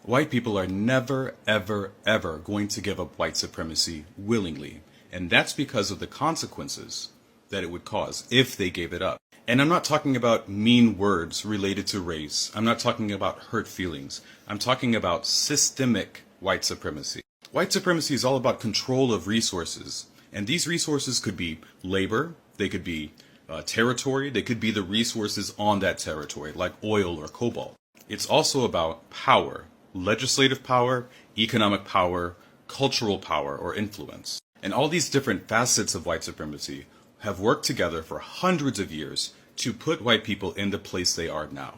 White people are never, ever, ever going to give up white supremacy willingly. And that's because of the consequences that it would cause if they gave it up. And I'm not talking about mean words related to race. I'm not talking about hurt feelings. I'm talking about systemic white supremacy. White supremacy is all about control of resources. And these resources could be labor, they could be territory, they could be the resources on that territory, like oil or cobalt. It's also about power, legislative power, economic power, cultural power, or influence. And all these different facets of white supremacy have worked together for hundreds of years to put white people in the place they are now.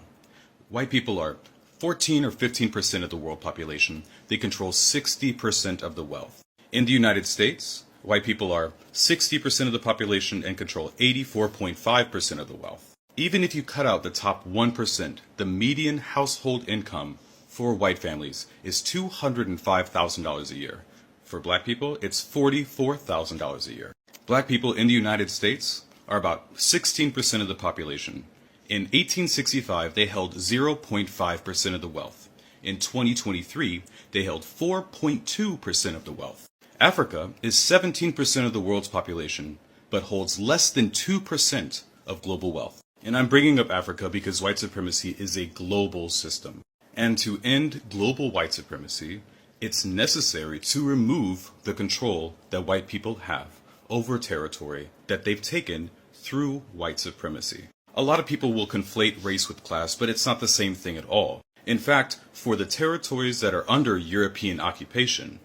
White people are 14 or 15% of the world population. They control 60% of the wealth. In the United States, white people are 60% of the population and control 84.5% of the wealth. Even if you cut out the top 1%, the median household income for white families is $205,000 a year. For black people, it's $44,000 a year. Black people in the United States are about 16% of the population. In 1865, they held 0.5% of the wealth. In 2023, they held 4.2% of the wealth. Africa is 17% of the world's population, but holds less than 2% of global wealth. And I'm bringing up Africa because white supremacy is a global system. And to end global white supremacy, it's necessary to remove the control that white people have over territory that they've taken through white supremacy. A lot of people will conflate race with class, but it's not the same thing at all. In fact, for the territories that are under European occupation,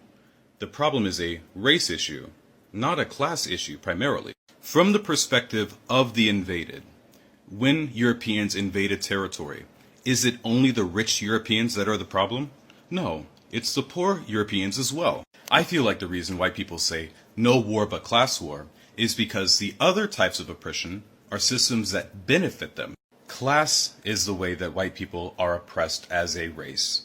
the problem is a race issue, not a class issue primarily. From the perspective of the invaded, when Europeans invaded territory, is it only the rich Europeans that are the problem? No, it's the poor Europeans as well. I feel like the reason white people say no war but class war is because the other types of oppression are systems that benefit them. Class is the way that white people are oppressed as a race.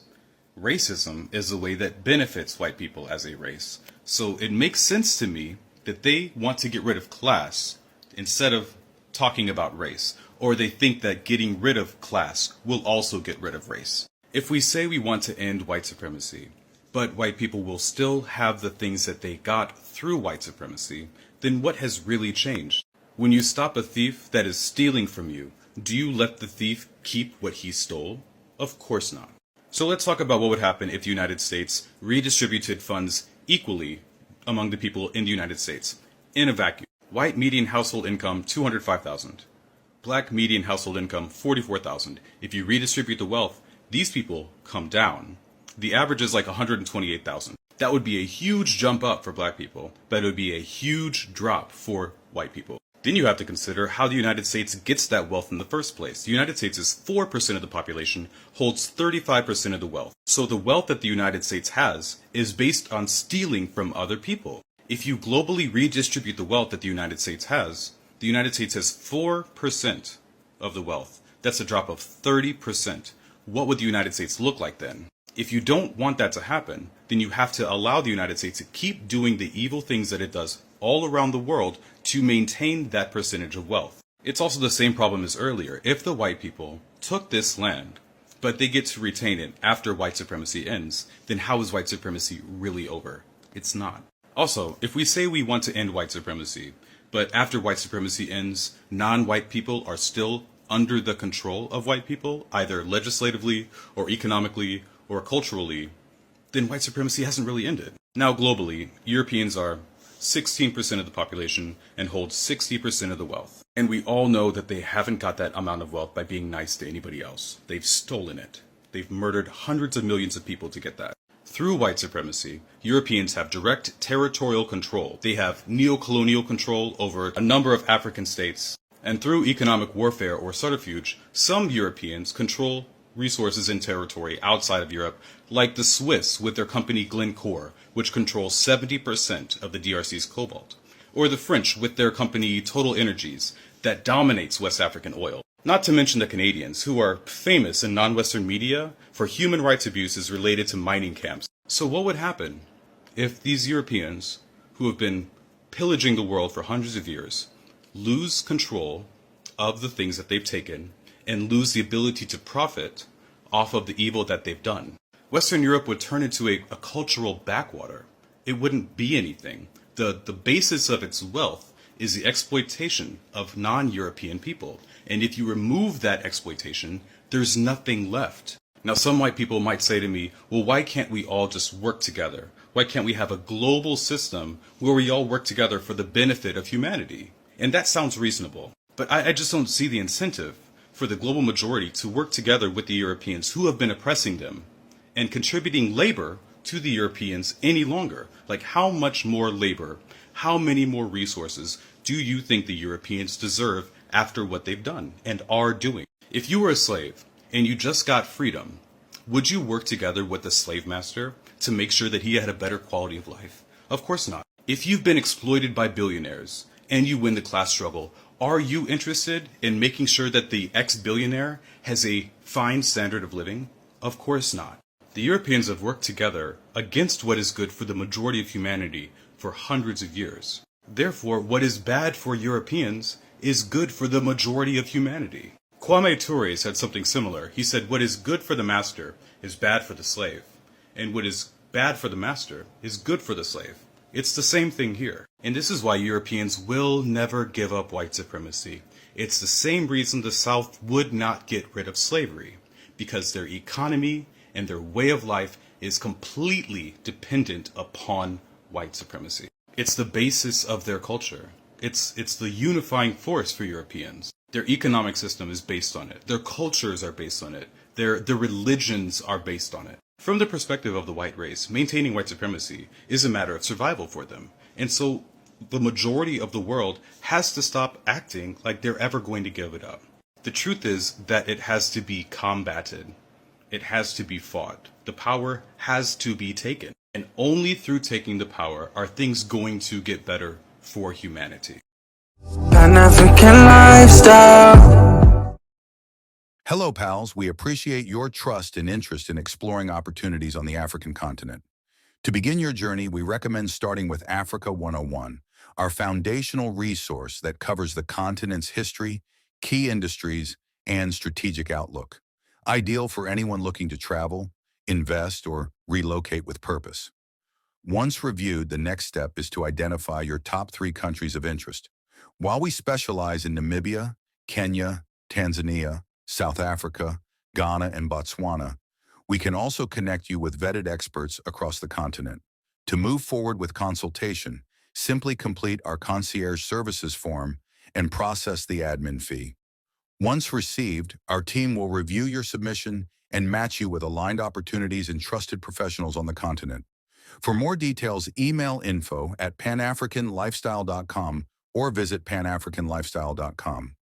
Racism is the way that benefits white people as a race. So it makes sense to me that they want to get rid of class instead of talking about race, or they think that getting rid of class will also get rid of race. If we say we want to end white supremacy, but white people will still have the things that they got through white supremacy, then what has really changed? When you stop a thief that is stealing from you, do you let the thief keep what he stole? Of course not. So let's talk about what would happen if the United States redistributed funds equally among the people in the United States, in a vacuum. White median household income, $205,000. Black median household income, $44,000. If you redistribute the wealth, these people come down. The average is like $128,000. That would be a huge jump up for black people, but it would be a huge drop for white people. Then you have to consider how the United States gets that wealth in the first place. The United States is 4% of the population, holds 35% of the wealth. So the wealth that the United States has is based on stealing from other people. If you globally redistribute the wealth that the United States has 4% of the wealth. That's a drop of 30%. What would the United States look like then? If you don't want that to happen, then you have to allow the United States to keep doing the evil things that it does all around the world to maintain that percentage of wealth. It's also the same problem as earlier. If the white people took this land, but they get to retain it after white supremacy ends, then how is white supremacy really over? It's not. Also, if we say we want to end white supremacy, but after white supremacy ends, non-white people are still under the control of white people, either legislatively or economically or culturally, then white supremacy hasn't really ended. Now globally, Europeans are 16% of the population and hold 60% of the wealth. And we all know that they haven't got that amount of wealth by being nice to anybody else. They've stolen it. They've murdered hundreds of millions of people to get that. Through white supremacy, Europeans have direct territorial control. They have neo-colonial control over a number of African states. And through economic warfare or subterfuge, some Europeans control resources and territory outside of Europe, like the Swiss with their company Glencore, which controls 70% of the DRC's cobalt, or the French with their company Total Energies that dominates West African oil. Not to mention the Canadians, who are famous in non-Western media for human rights abuses related to mining camps. So what would happen if these Europeans, who have been pillaging the world for hundreds of years, lose control of the things that they've taken and lose the ability to profit off of the evil that they've done? Western Europe would turn into a cultural backwater. It wouldn't be anything. The basis of its wealth is the exploitation of non-European people. And if you remove that exploitation, there's nothing left. Now, some white people might say to me, well, why can't we all just work together? Why can't we have a global system where we all work together for the benefit of humanity? And that sounds reasonable. But I just don't see the incentive for the global majority to work together with the Europeans who have been oppressing them and contributing labor to the Europeans any longer. Like, how much more labor, how many more resources do you think the Europeans deserve after what they've done and are doing? If you were a slave and you just got freedom, would you work together with the slave master to make sure that he had a better quality of life? Of course not. If you've been exploited by billionaires and you win the class struggle, are you interested in making sure that the ex-billionaire has a fine standard of living? Of course not. The Europeans have worked together against what is good for the majority of humanity for hundreds of years. Therefore, what is bad for Europeans is good for the majority of humanity. Kwame Ture said something similar. He said, what is good for the master is bad for the slave, and what is bad for the master is good for the slave. It's the same thing here. And this is why Europeans will never give up white supremacy. It's the same reason the South would not get rid of slavery, because their economy and their way of life is completely dependent upon white supremacy. It's the basis of their culture. It's the unifying force for Europeans. Their economic system is based on it. Their cultures are based on it. Their religions are based on it. From the perspective of the white race, maintaining white supremacy is a matter of survival for them. And so the majority of the world has to stop acting like they're ever going to give it up. The truth is that it has to be combated. It has to be fought. The power has to be taken. And only through taking the power are things going to get better for humanity. Pan-African lifestyle. Hello, pals. We appreciate your trust and interest in exploring opportunities on the African continent. To begin your journey, we recommend starting with Africa 101, our foundational resource that covers the continent's history, key industries, and strategic outlook. Ideal for anyone looking to travel, invest, or relocate with purpose. Once reviewed, the next step is to identify your top 3 countries of interest. While we specialize in Namibia, Kenya, Tanzania, South Africa, Ghana, and Botswana, we can also connect you with vetted experts across the continent. To move forward with consultation, simply complete our concierge services form and process the admin fee. Once received, our team will review your submission and match you with aligned opportunities and trusted professionals on the continent. For more details, email info@panafricanlifestyle.com or visit panafricanlifestyle.com.